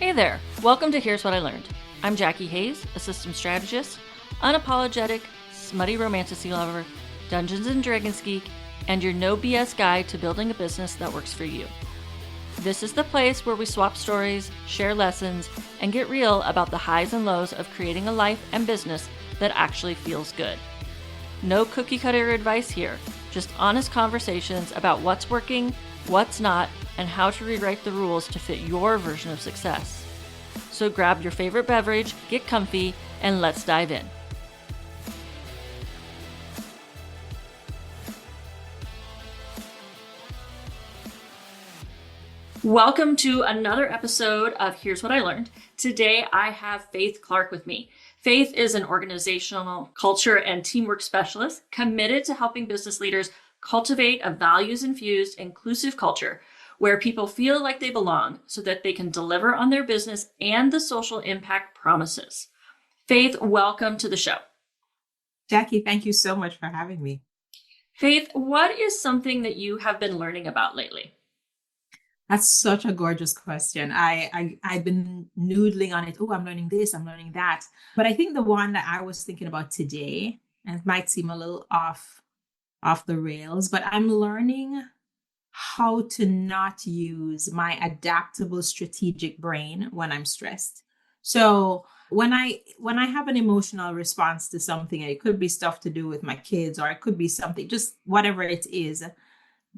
Hey there, welcome to Here's What I Learned. I'm Jackie Hayes, a systems strategist, unapologetic, smutty romantasy lover, Dungeons & Dragons geek, and your no BS guide to building a business that works for you. This is the place where we swap stories, share lessons, and get real about the highs and lows of creating a life and business that actually feels good. No cookie cutter advice here, just honest conversations about what's working, what's not, and how to rewrite the rules to fit your version of success. So grab your favorite beverage, get comfy, and let's dive in. Welcome to another episode of Here's What I Learned. Today I have Faith Clarke with me. Faith is an organizational culture and teamwork specialist committed to helping business leaders cultivate a values-infused, inclusive culture where people feel like they belong so that they can deliver on their business and the social impact promises. Faith, welcome to the show. Jackie, thank you so much for having me. Faith, what is something that you have been learning about lately? That's such a gorgeous question. I've been noodling on it. Oh, I'm learning this, I'm learning that. But I think the one that I was thinking about today, and it might seem a little off the rails, but I'm learning how to not use my adaptable strategic brain when I'm stressed. So when I have an emotional response to something, it could be stuff to do with my kids, or it could be something, just whatever it is,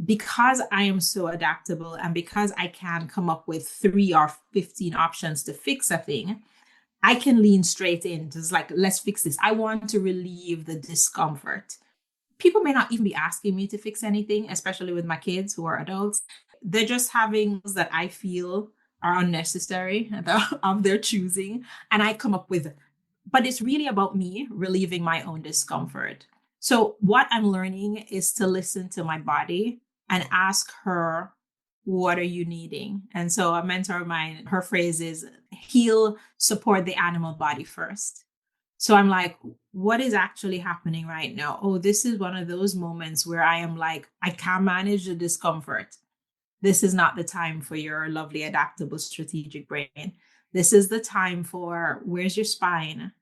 because I am so adaptable and because I can come up with 3 or 15 options to fix a thing, I can lean straight in. Just like, let's fix this. I want to relieve the discomfort. People may not even be asking me to fix anything, especially with my kids who are adults. They're just having things that I feel are unnecessary of their choosing. And I come up with, but it's really about me relieving my own discomfort. So what I'm learning is to listen to my body and ask her, what are you needing? And so a mentor of mine, her phrase is, heal, support the animal body first. So I'm like, what is actually happening right now? Oh, this is one of those moments where I am like, I can't manage the discomfort. This is not the time for your lovely, adaptable, strategic brain. This is the time for, where's your spine?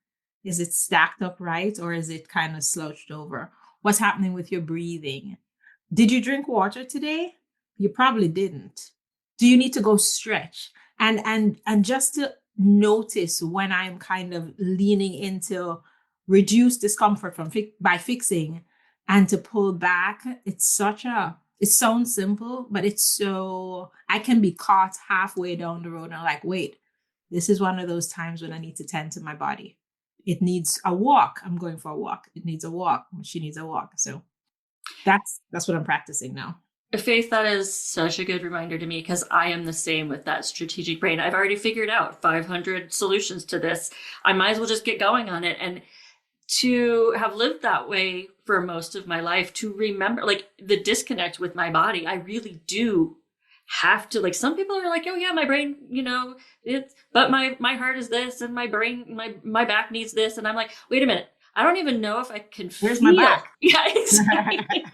Is it stacked up right? Or is it kind of slouched over? What's happening with your breathing? Did you drink water today? You probably didn't. Do you need to go stretch? And just to notice when I'm kind of leaning into reduce discomfort by fixing and to pull back. It sounds simple, but it's so, I can be caught halfway down the road and I'm like, wait, this is one of those times when I need to tend to my body. It needs a walk. I'm going for a walk. It needs a walk. She needs a walk. So that's what I'm practicing now. Faith, that is such a good reminder to me because I am the same with that strategic brain. I've already figured out 500 solutions to this. I might as well just get going on it. And to have lived that way for most of my life, to remember like the disconnect with my body, I really do have to, like, some people are like, oh yeah, my brain, but my heart is this and my brain, my back needs this. And I'm like, wait a minute. I don't even know if I can Where's feel. my back? Yeah, exactly.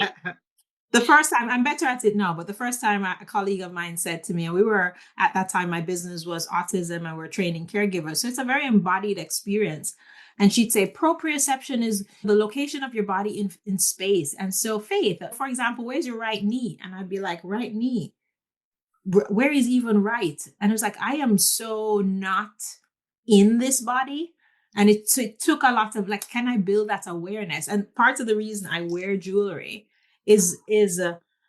The first time, I'm better at it now, but the first time a colleague of mine said to me, and we were at that time, my business was autism and we're training caregivers. So it's a very embodied experience. And she'd say, proprioception is the location of your body in space. And so Faith, for example, where's your right knee? And I'd be like, right knee, where is even right? And it was like, I am so not in this body. And it took a lot of like, can I build that awareness? And part of the reason I wear jewelry is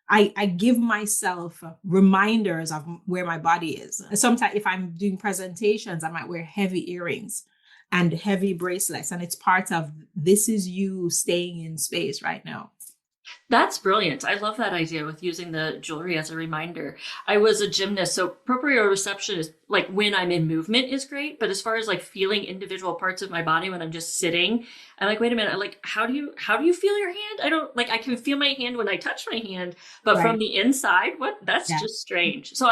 I give myself reminders of where my body is. Sometimes if I'm doing presentations, I might wear heavy earrings and heavy bracelets. And it's part of, this is you staying in space right now. That's brilliant. I love that idea with using the jewelry as a reminder. I was a gymnast, so proprioception is like when I'm in movement is great. But as far as like feeling individual parts of my body when I'm just sitting, I'm like, wait a minute. I'm like, how do you feel your hand? I don't like, I can feel my hand when I touch my hand, but right. From the inside, that's just strange. So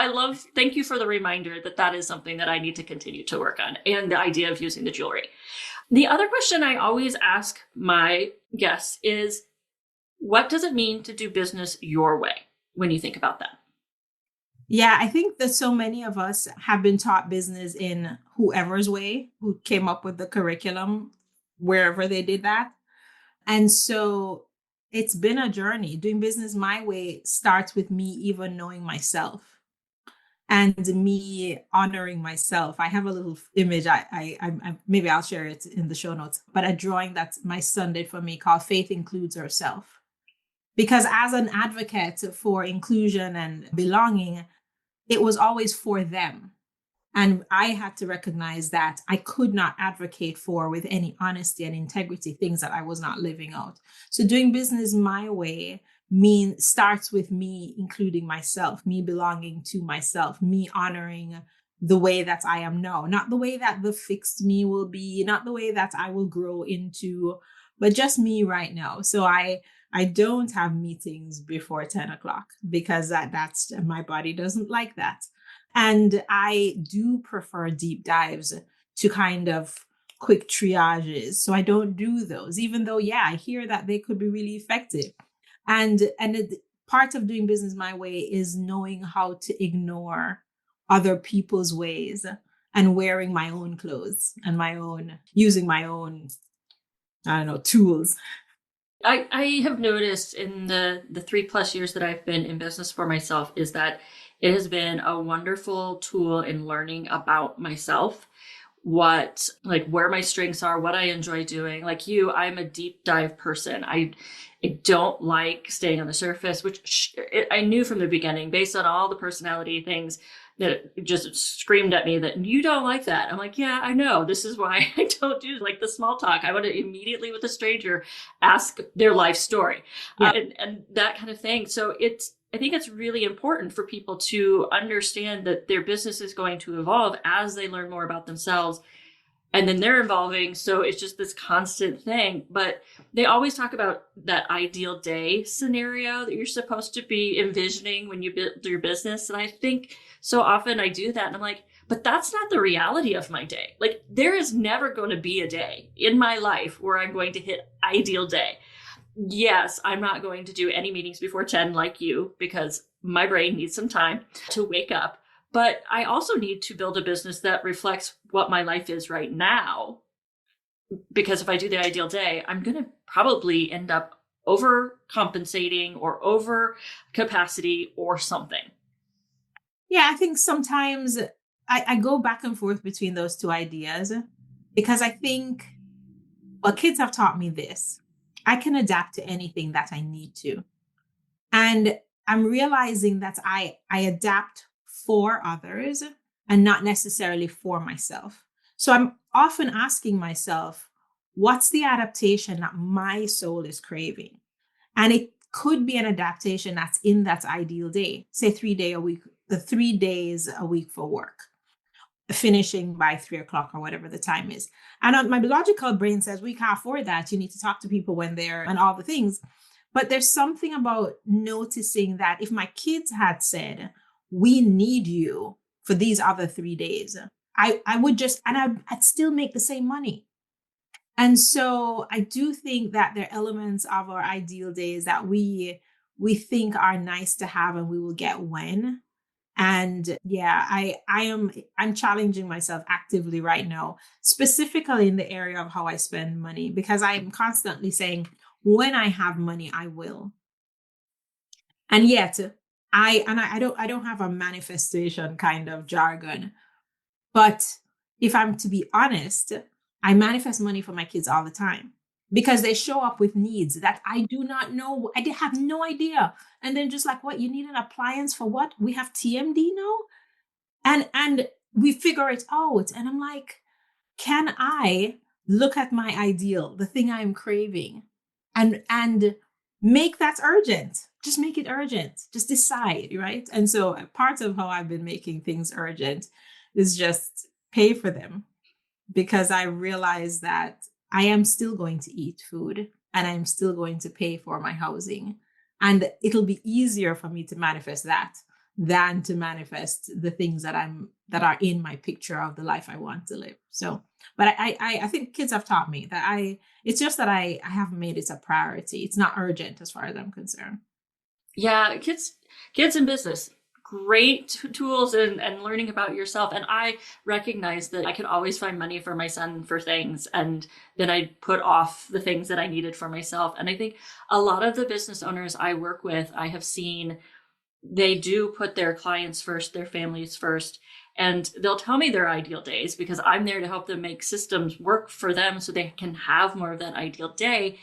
thank you for the reminder that is something that I need to continue to work on, and the idea of using the jewelry. The other question I always ask my guests is, what does it mean to do business your way when you think about that? Yeah, I think that so many of us have been taught business in whoever's way, who came up with the curriculum, wherever they did that. And so it's been a journey. Doing business my way starts with me even knowing myself and me honoring myself. I have a little image. Maybe I'll share it in the show notes, but a drawing that my son did for me called Faith Includes Herself. Because as an advocate for inclusion and belonging, it was always for them. And I had to recognize that I could not advocate for, with any honesty and integrity, things that I was not living out. So doing business my way starts with me including myself, me belonging to myself, me honoring the way that I am now, not the way that the fixed me will be, not the way that I will grow into, but just me right now. So I don't have meetings before 10 o'clock because that's my body doesn't like that. And I do prefer deep dives to kind of quick triages. So I don't do those, even though, yeah, I hear that they could be really effective. Part of doing business my way is knowing how to ignore other people's ways and wearing my own clothes and using my own, I don't know, tools. I have noticed in the 3+ years that I've been in business for myself is that it has been a wonderful tool in learning about myself, where my strengths are, what I enjoy doing. Like you, I'm a deep dive person. I don't like staying on the surface, which I knew from the beginning based on all the personality things that just screamed at me that you don't like that. I'm like, yeah, I know. This is why I don't do like the small talk. I want to immediately with a stranger ask their life story, Yeah. and that kind of thing. So I think it's really important for people to understand that their business is going to evolve as they learn more about themselves, and then they're evolving. So it's just this constant thing. But they always talk about that ideal day scenario that you're supposed to be envisioning when you build your business. And I think so often I do that and I'm like, but that's not the reality of my day. Like there is never going to be a day in my life where I'm going to hit ideal day. Yes, I'm not going to do any meetings before 10 like you because my brain needs some time to wake up. But I also need to build a business that reflects what my life is right now. Because if I do the ideal day, I'm going to probably end up overcompensating or over capacity or something. Yeah, I think sometimes I go back and forth between those two ideas because I think, well, kids have taught me this. I can adapt to anything that I need to. And I'm realizing that I adapt for others and not necessarily for myself. So I'm often asking myself, what's the adaptation that my soul is craving? And it could be an adaptation that's in that ideal day, say 3 day a week, the 3 days a week for work, finishing by 3 o'clock or whatever the time is. And my biological brain says, we can't afford that. You need to talk to people when they're and all the things. But there's something about noticing that if my kids had said, we need you for these other 3 days, I would just, and I'd still make the same money. And so I do think that there are elements of our ideal days that we think are nice to have and we will get when. And yeah, I'm challenging myself actively right now, specifically in the area of how I spend money, because I'm constantly saying, when I have money, I will. And yet I don't have a manifestation kind of jargon. But if I'm to be honest, I manifest money for my kids all the time because they show up with needs that I do not know. I have no idea. And then just like, what, you need an appliance for what? We have TMD now? And we figure it out. And I'm like, can I look at my ideal, the thing I'm craving, and make that urgent? Just make it urgent. Just decide, right? And so part of how I've been making things urgent is just pay for them, because I realize that I am still going to eat food and I'm still going to pay for my housing. And it'll be easier for me to manifest that than to manifest the things that are in my picture of the life I want to live. So, but I think kids have taught me that it's just that I haven't made it a priority. It's not urgent as far as I'm concerned. Yeah, kids in business, great tools and learning about yourself. And I recognize that I could always find money for my son for things, and then I'd put off the things that I needed for myself. And I think a lot of the business owners I work with, I have seen they do put their clients first, their families first, and they'll tell me their ideal days because I'm there to help them make systems work for them so they can have more of that ideal day.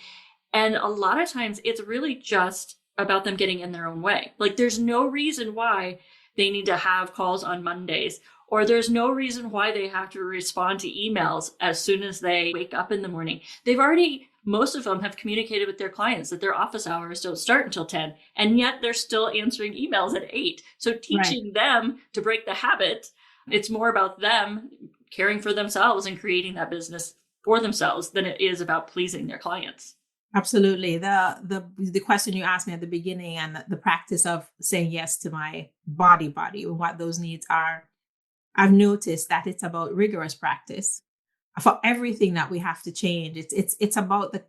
And a lot of times it's really just about them getting in their own way. Like there's no reason why they need to have calls on Mondays, or there's no reason why they have to respond to emails as soon as they wake up in the morning. They've already, most of them have communicated with their clients that their office hours don't start until 10, and yet they're still answering emails at 8. So teaching them to break the habit, it's more about them caring for themselves and creating that business for themselves than it is about pleasing their clients. Absolutely. The question you asked me at the beginning, and the practice of saying yes to my body and what those needs are, I've noticed that it's about rigorous practice for everything that we have to change. It's about the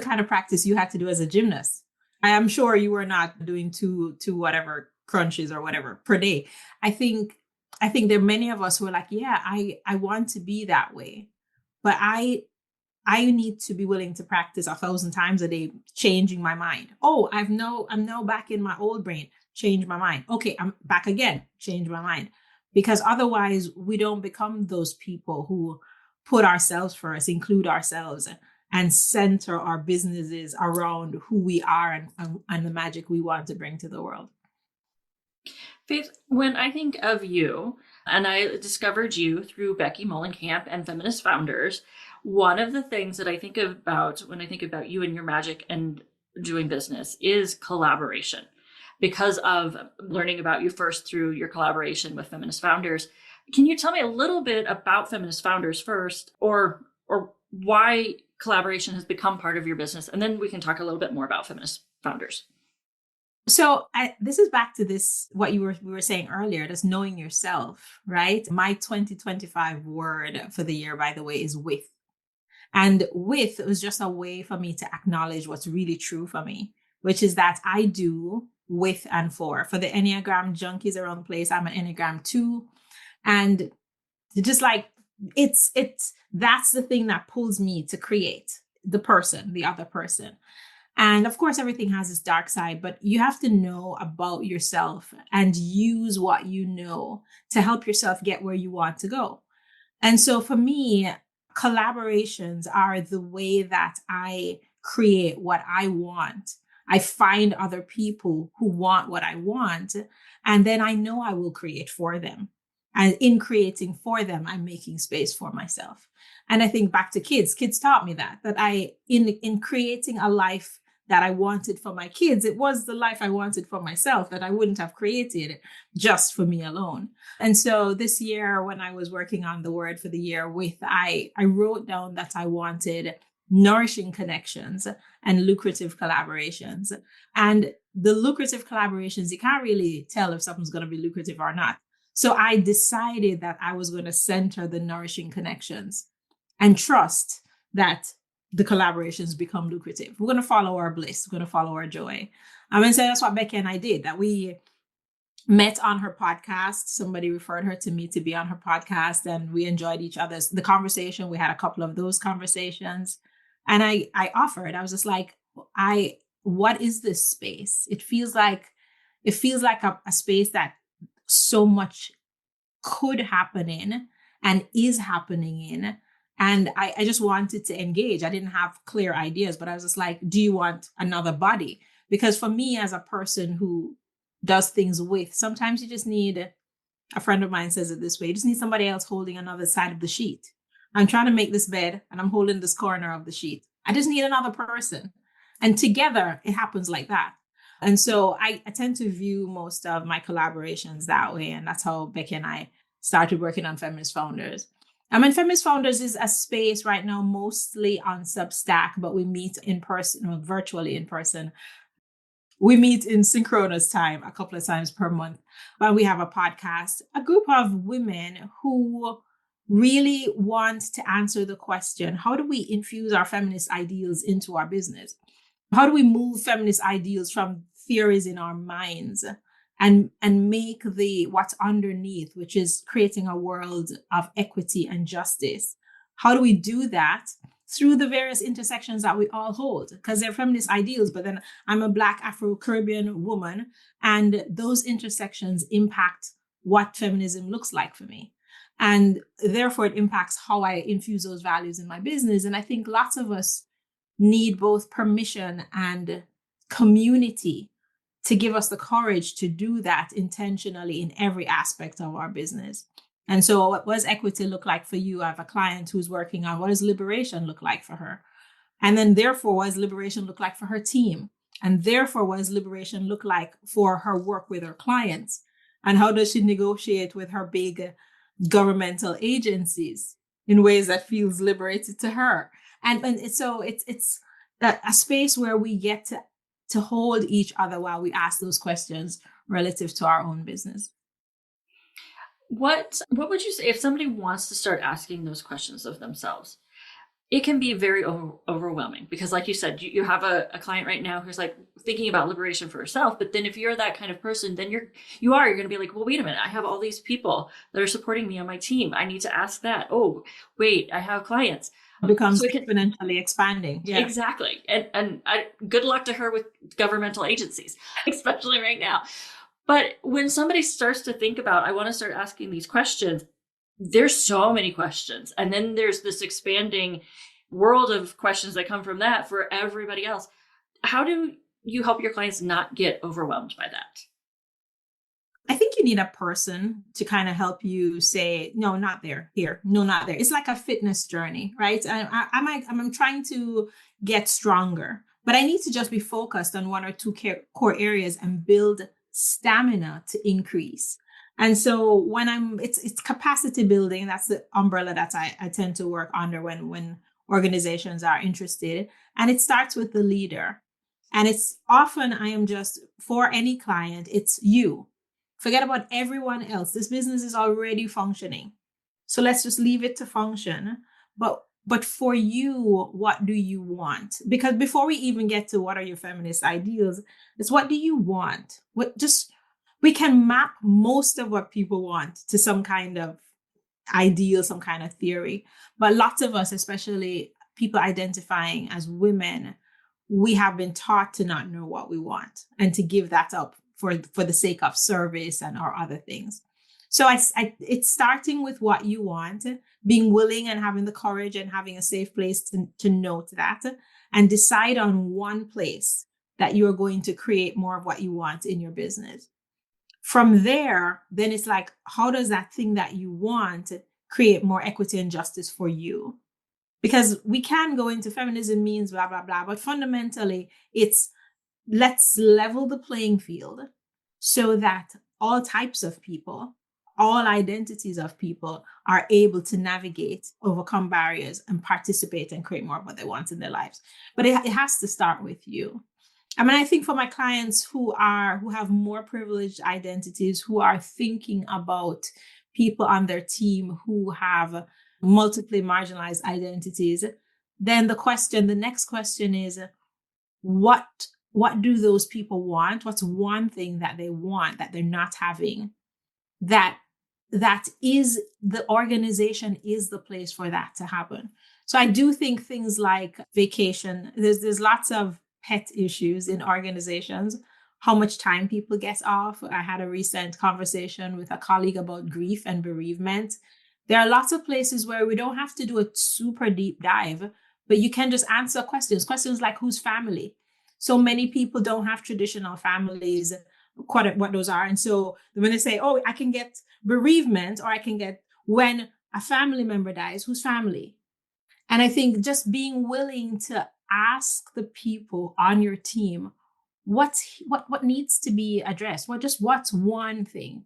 kind of practice you had to do as a gymnast. I am sure you were not doing two whatever crunches or whatever per day. I think there are many of us who are like, yeah, I want to be that way, but I need to be willing to practice 1,000 times a day, changing my mind. Oh, I'm now back in my old brain. Change my mind. Okay, I'm back again. Change my mind. Because otherwise we don't become those people who put ourselves first, include ourselves, and center our businesses around who we are and the magic we want to bring to the world. Faith, when I think of you, and I discovered you through Becky Mullenkamp and Feminist Founders, one of the things that I think about when I think about you and your magic and doing business is collaboration. Because of learning about you first through your collaboration with Feminist Founders, can you tell me a little bit about Feminist Founders first, or why collaboration has become part of your business? And then we can talk a little bit more about Feminist Founders. So this is back to what we were saying earlier, that's knowing yourself, right? My 2025 word for the year, by the way, is with. And with was just a way for me to acknowledge what's really true for me, which is that I do with and for. For the Enneagram junkies around the place, I'm an Enneagram 2. And just like it's that's the thing that pulls me to create the other person. And of course, everything has its dark side, but you have to know about yourself and use what you know to help yourself get where you want to go. And so for me, collaborations are the way that I create what I want. I find other people who want what I want, and then I know I will create for them. And in creating for them, I'm making space for myself. And I think back to kids taught me that in creating a life that I wanted for my kids, it was the life I wanted for myself that I wouldn't have created just for me alone. And so this year, when I was working on the word for the year I wrote down that I wanted nourishing connections and lucrative collaborations. And the lucrative collaborations, you can't really tell if something's going to be lucrative or not. So I decided that I was going to center the nourishing connections and trust that the collaborations become lucrative. We're going to follow our bliss. We're going to follow our joy. And so that's what Becky and I did, that we met on her podcast. Somebody referred her to me to be on her podcast, and we enjoyed each other's the conversation. We had a couple of those conversations, and I offered. I was just like, what is this space? It feels like a space that so much could happen in and is happening in. And I just wanted to engage. I didn't have clear ideas, but I was just like, do you want another body? Because for me, as a person who does things with, sometimes you just need, a friend of mine says it this way, you just need somebody else holding another side of the sheet. I'm trying to make this bed and I'm holding this corner of the sheet. I just need another person. And together it happens like that. And so I tend to view most of my collaborations that way. And that's how Becky and I started working on Feminist Founders. Feminist Founders is a space right now, mostly on Substack, but we meet in person, virtually in person. We meet in synchronous time a couple of times per month. But we have a podcast, a group of women who really want to answer the question, how do we infuse our feminist ideals into our business? How do we move feminist ideals from theories in our minds and make the what's underneath, which is creating a world of equity and justice. How do we do that? Through the various intersections that we all hold, because they're feminist ideals, but then I'm a Black Afro-Caribbean woman, and those intersections impact what feminism looks like for me. And therefore, it impacts how I infuse those values in my business. And I think lots of us need both permission and community to give us the courage to do that intentionally in every aspect of our business. And so what does equity look like for you? I have a client who's working on what does liberation look like for her? And then therefore, what does liberation look like for her team? And therefore, what does liberation look like for her work with her clients? And how does she negotiate with her big governmental agencies in ways that feels liberated to her? And so it's a space where we get to hold each other while we ask those questions relative to our own business. What would you say if somebody wants to start asking those questions of themselves? It can be very overwhelming because, like you said, you have a client right now who's like thinking about liberation for herself. But then if you're that kind of person, then you're going to be like, well, wait a minute. I have all these people that are supporting me on my team. I need to ask that. Oh, wait, I have clients. It becomes exponentially expanding. Yeah, exactly. And good luck to her with governmental agencies, especially right now. But when somebody starts to think about, I want to start asking these questions, there's so many questions. And then there's this expanding world of questions that come from that for everybody else. How do you help your clients not get overwhelmed by that? I think you need a person to kind of help you say, no, not there, here, no, not there. It's like a fitness journey, right? I'm trying to get stronger, but I need to just be focused on one or two core areas and build stamina to increase. And so when it's capacity building, that's the umbrella that I tend to work under when organizations are interested. And it starts with the leader. And it's often I am just, for any client, it's you. Forget about everyone else. This business is already functioning. So let's just leave it to function. But for you, what do you want? Because before we even get to what are your feminist ideals, it's what do you want? We can map most of what people want to some kind of ideal, some kind of theory. But lots of us, especially people identifying as women, we have been taught to not know what we want and to give that up for the sake of service and or other things. So it's starting with what you want, being willing and having the courage and having a safe place to note that and decide on one place that you're going to create more of what you want in your business. From there, then it's like, how does that thing that you want create more equity and justice for you? Because we can go into feminism means blah, blah, blah, but fundamentally it's let's level the playing field so that all types of people, all identities of people are able to navigate, overcome barriers, and participate and create more of what they want in their lives. But it has to start with you. I mean, I think for my clients who have more privileged identities, who are thinking about people on their team who have multiply marginalized identities, then the next question is, what do those people want? What's one thing that they want that they're not having that is the organization is the place for that to happen. So I do think things like vacation, there's lots of pet issues in organizations, how much time people get off. I had a recent conversation with a colleague about grief and bereavement. There are lots of places where we don't have to do a super deep dive, but you can just answer questions like whose family. So many people don't have traditional families, quite what those are. And so when they say, oh, I can get bereavement, or I can get when a family member dies, whose family? And I think just being willing to ask the people on your team, what needs to be addressed? What's one thing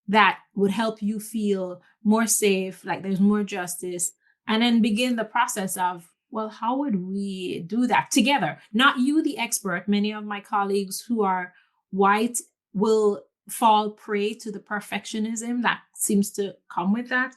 that would help you feel more safe, like there's more justice, and then begin the process of, well, how would we do that together? Not you, the expert. Many of my colleagues who are white will fall prey to the perfectionism that seems to come with that.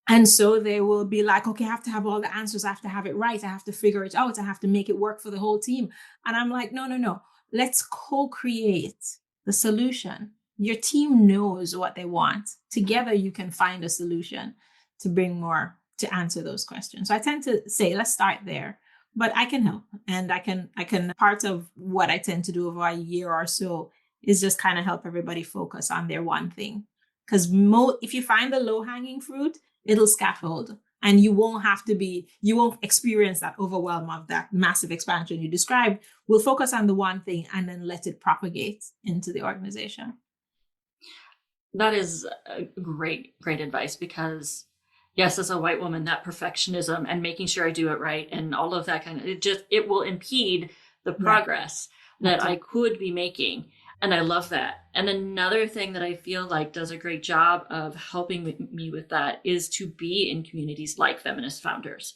And so they will be like, okay, I have to have all the answers. I have to have it right. I have to figure it out. I have to make it work for the whole team. And I'm like, no. Let's co-create the solution. Your team knows what they want. Together, you can find a solution to bring more, to answer those questions. So I tend to say, let's start there. But I can help. And I can, part of what I tend to do over a year or so is just kind of help everybody focus on their one thing. Because if you find the low-hanging fruit, it'll scaffold. And you won't experience that overwhelm of that massive expansion you described. We'll focus on the one thing and then let it propagate into the organization. That is great advice, because yes, as a white woman, that perfectionism and making sure I do it right and all of that it will impede the progress that I could be making. And I love that. And another thing that I feel like does a great job of helping me with that is to be in communities like Feminist Founders.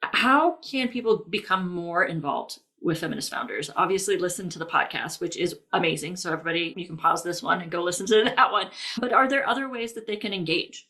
How can people become more involved with Feminist Founders? Obviously, listen to the podcast, which is amazing. So everybody, you can pause this one and go listen to that one. But are there other ways that they can engage?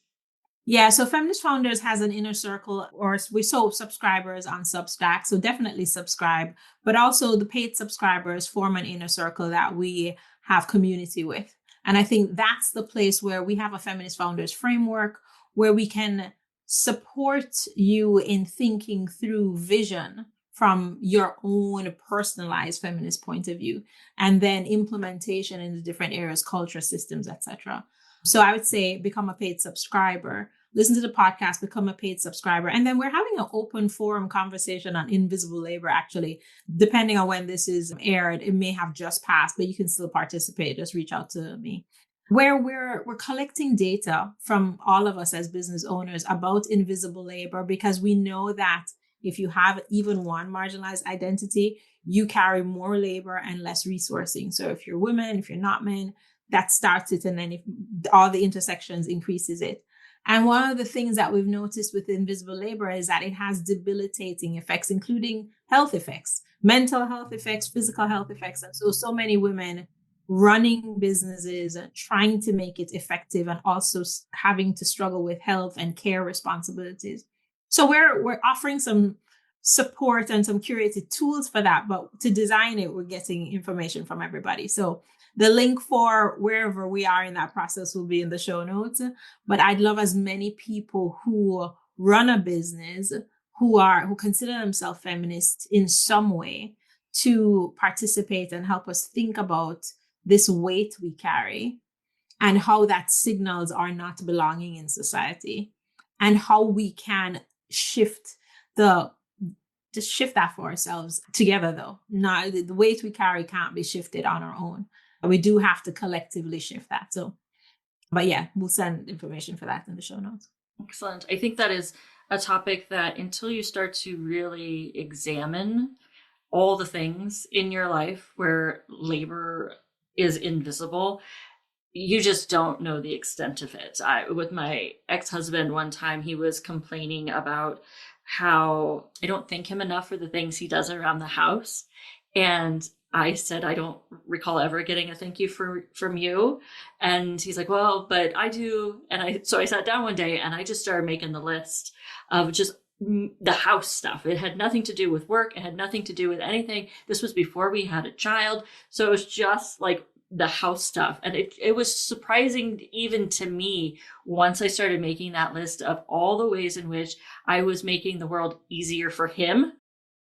Yeah, so Feminist Founders has an inner circle, or we saw subscribers on Substack, so definitely subscribe. But also the paid subscribers form an inner circle that we have community with. And I think that's the place where we have a Feminist Founders framework where we can support you in thinking through vision from your own personalized feminist point of view, and then implementation in the different areas, culture, systems, etc. So I would say become a paid subscriber, listen to the podcast, become a paid subscriber. And then we're having an open forum conversation on invisible labor, actually, depending on when this is aired. It may have just passed, but you can still participate. Just reach out to me. Where we're collecting data from all of us as business owners about invisible labor, because we know that if you have even one marginalized identity, you carry more labor and less resourcing. So if you're women, if you're not men, that starts it, and then if all the intersections increases it. And one of the things that we've noticed with invisible labor is that it has debilitating effects, including health effects, mental health effects, physical health effects. And so many women running businesses, trying to make it effective, and also having to struggle with health and care responsibilities. So we're offering some support and some curated tools for that, but to design it, we're getting information from everybody. So the link for wherever we are in that process will be in the show notes. But I'd love as many people who run a business, who consider themselves feminists in some way, to participate and help us think about this weight we carry and how that signals our not belonging in society, and how we can shift that for ourselves together, though. Not the weight we carry can't be shifted on our own. We do have to collectively shift that. So, but yeah, we'll send information for that in the show notes. Excellent. I think that is a topic that until you start to really examine all the things in your life where labor is invisible, you just don't know the extent of it. With my ex-husband, one time he was complaining about how I don't thank him enough for the things he does around the house. And I said, I don't recall ever getting a thank you from you. And he's like, well, but I do. And so I sat down one day and I just started making the list of just the house stuff. It had nothing to do with work. It had nothing to do with anything. This was before we had a child. So it was just like the house stuff. And it was surprising even to me once I started making that list of all the ways in which I was making the world easier for him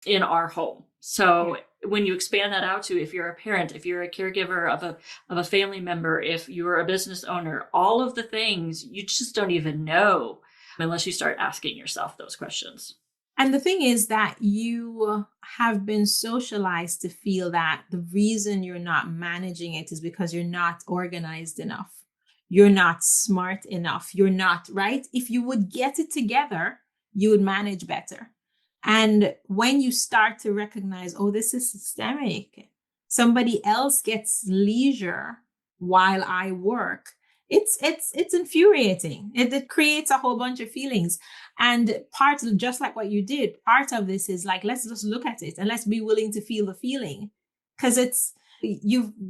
in our home. So when you expand that out to, if you're a parent, if you're a caregiver of a family member, if you're a business owner, all of the things you just don't even know unless you start asking yourself those questions. And the thing is that you have been socialized to feel that the reason you're not managing it is because you're not organized enough. You're not smart enough. You're not, right? If you would get it together, you would manage better. And when you start to recognize, oh, this is systemic, somebody else gets leisure while I work, it's infuriating. It creates a whole bunch of feelings. And just like what you did, part of this is like, let's just look at it and let's be willing to feel the feeling, because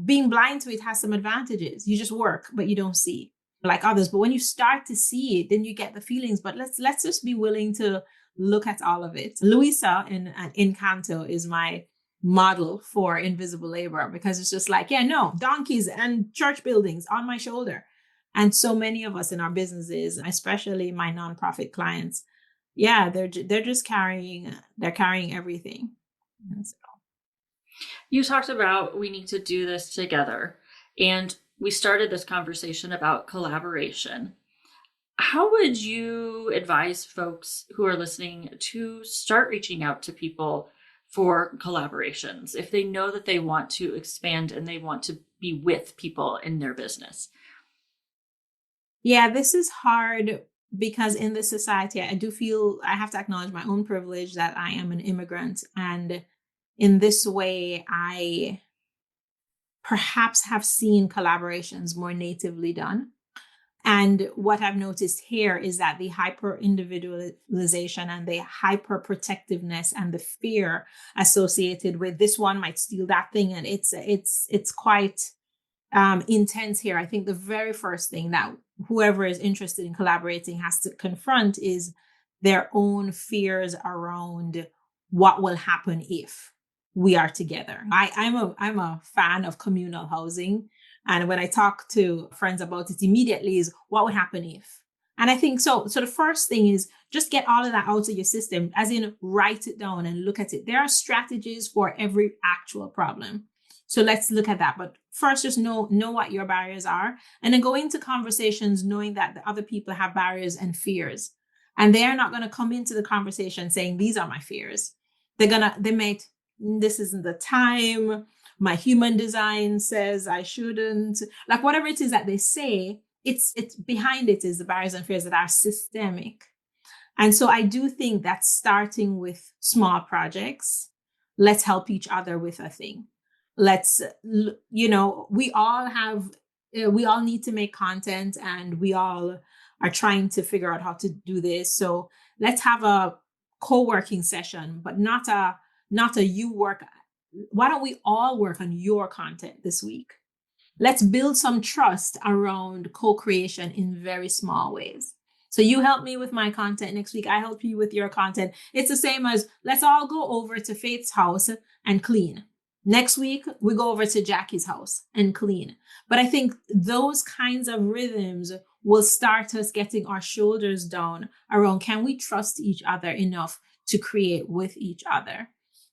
being blind to it has some advantages. You just work, but you don't see like others. But when you start to see it, then you get the feelings. But let's just be willing to look at all of it. Luisa in Encanto is my model for invisible labor, because it's just like, yeah, no, donkeys and church buildings on my shoulder. And so many of us in our businesses, especially my nonprofit clients, yeah, they're just carrying everything. And so, You talked about we need to do this together, and we started this conversation about collaboration. How would you advise folks who are listening to start reaching out to people for collaborations if they know that they want to expand and they want to be with people in their business? yeah, this is hard because in this society, I do feel I have to acknowledge my own privilege that I am an immigrant. And in this way, I perhaps have seen collaborations more natively done. And what I've noticed here is that the hyper individualization and the hyper protectiveness and the fear associated with this one might steal that thing, and it's quite intense here. I think the very first thing that whoever is interested in collaborating has to confront is their own fears around what will happen if we are together. I'm a fan of communal housing. And when I talk to friends about it, immediately is what would happen if? And I think so. So the first thing is just get all of that out of your system, as in write it down and look at it. There are strategies for every actual problem. So let's look at that. But first, just know what your barriers are, and then go into conversations knowing that the other people have barriers and fears. And they're not going to come into the conversation saying, these are my fears. They might, this isn't the time. My human design says I shouldn't, like whatever it is that they say, it's behind it is the barriers and fears that are systemic. And so I do think that starting with small projects, let's help each other with a thing. Let's, we all need to make content, and we all are trying to figure out how to do this. So let's have a co-working session, but not a you work. Why don't we all work on your content this week? Let's build some trust around co-creation in very small ways. So you help me with my content next week. I help you with your content. It's the same as let's all go over to Faith's house and clean. Next week, we go over to Jackie's house and clean. But I think those kinds of rhythms will start us getting our shoulders down around, can we trust each other enough to create with each other?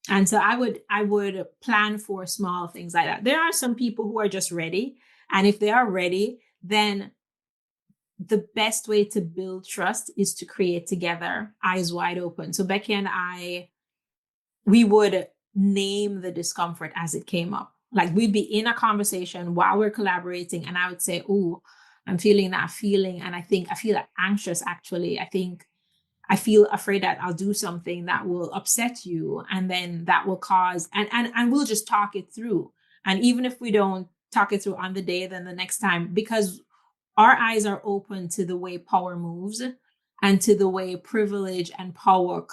And so I would plan for small things like that. There are some people who are just ready. And if they are ready, then the best way to build trust is to create together, eyes wide open. So Becky and I, we would name the discomfort as it came up. Like we'd be in a conversation while we're collaborating, and I would say, "Oh, I'm feeling that feeling. And I feel anxious, actually. I feel afraid that I'll do something that will upset you, and then that will cause," and we'll just talk it through. And even if we don't talk it through on the day, then the next time, because our eyes are open to the way power moves and to the way privilege and power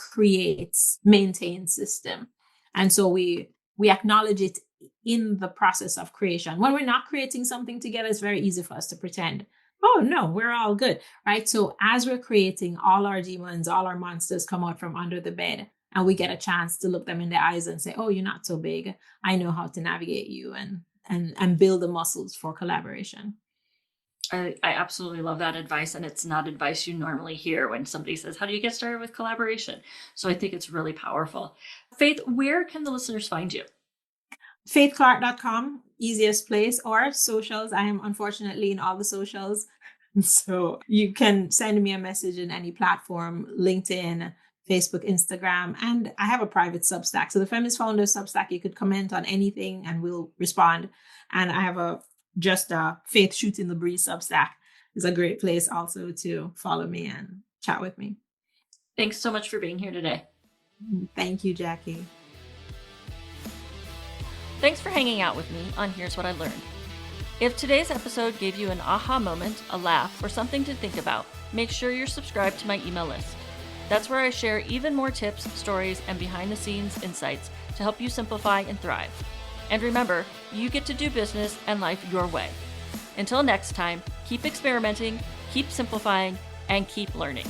maintains system. And so we acknowledge it in the process of creation. When we're not creating something together, it's very easy for us to pretend, oh no, we're all good, right? So as we're creating, all our demons, all our monsters come out from under the bed, and we get a chance to look them in the eyes and say, oh, you're not so big. I know how to navigate you, and build the muscles for collaboration. I absolutely love that advice. And it's not advice you normally hear when somebody says, how do you get started with collaboration? So I think it's really powerful. Faith, where can the listeners find you? faithclarke.com, easiest place, or socials. I am unfortunately in all the socials. So you can send me a message in any platform, LinkedIn, Facebook, Instagram, and I have a private Substack. So the Feminist Founders Substack, you could comment on anything and we'll respond. And I have a Faith Shooting the Breeze Substack is a great place also to follow me and chat with me. Thanks so much for being here today. Thank you, Jackie. Thanks for hanging out with me on Here's What I Learned. If today's episode gave you an aha moment, a laugh, or something to think about, make sure you're subscribed to my email list. That's where I share even more tips, stories, and behind-the-scenes insights to help you simplify and thrive. And remember, you get to do business and life your way. Until next time, keep experimenting, keep simplifying, and keep learning.